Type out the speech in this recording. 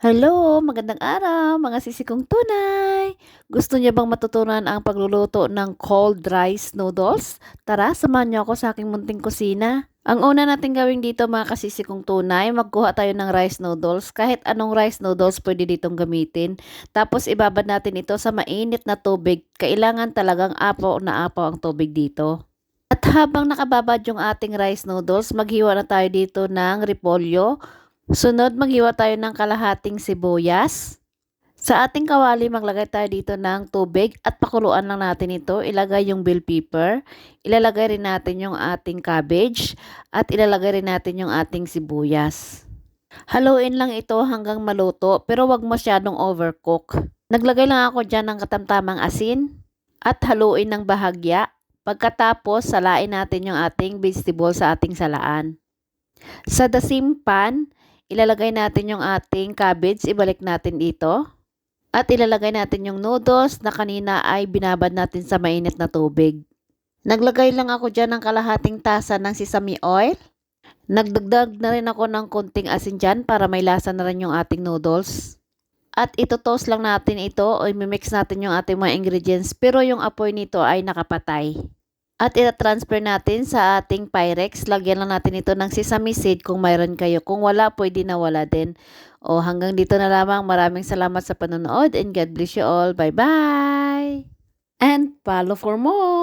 Hello, magandang araw mga sisi kong tunay. Gusto niyo bang matutunan ang pagluluto ng cold rice noodles? Tara, samahan niyo ako sa aking munting kusina. Ang una natin gawin dito mga kasisi kong tunay, magkuha tayo ng rice noodles. Kahit anong rice noodles pwede ditong gamitin. Tapos ibabad natin ito sa mainit na tubig. Kailangan talagang apaw na apaw ang tubig dito. At habang nakababad yung ating rice noodles, maghiwa na tayo dito ng repolyo. Sunod, maghiwa tayo ng kalahating sibuyas. Sa ating kawali, maglagay tayo dito ng tubig at pakuluan lang natin ito. Ilagay yung bell pepper, ilalagay rin natin yung ating cabbage, at ilalagay rin natin yung ating sibuyas. Haluin lang ito hanggang maluto pero wag masyadong overcook. Naglagay lang ako dyan ng katamtamang asin at haluin ng bahagya. Pagkatapos, salain natin yung ating vegetable sa ating salaan. Sa the same pan, ilalagay natin yung ating cabbage, ibalik natin dito. At ilalagay natin yung noodles na kanina ay binabad natin sa mainit na tubig. Naglagay lang ako dyan ng kalahating tasa ng sesame oil. Nagdagdag na rin ako ng konting asin dyan para may lasa na rin yung ating noodles. At ito-toast lang natin ito o imimix natin yung ating mga ingredients pero yung apoy nito ay nakapatay. At ita-transfer natin sa ating Pyrex. Lagyan lang natin ito ng sesame seed kung mayroon kayo. Kung wala, pwede na wala din. O hanggang dito na lamang. Maraming salamat sa panonood and God bless you all. Bye-bye! And follow for more!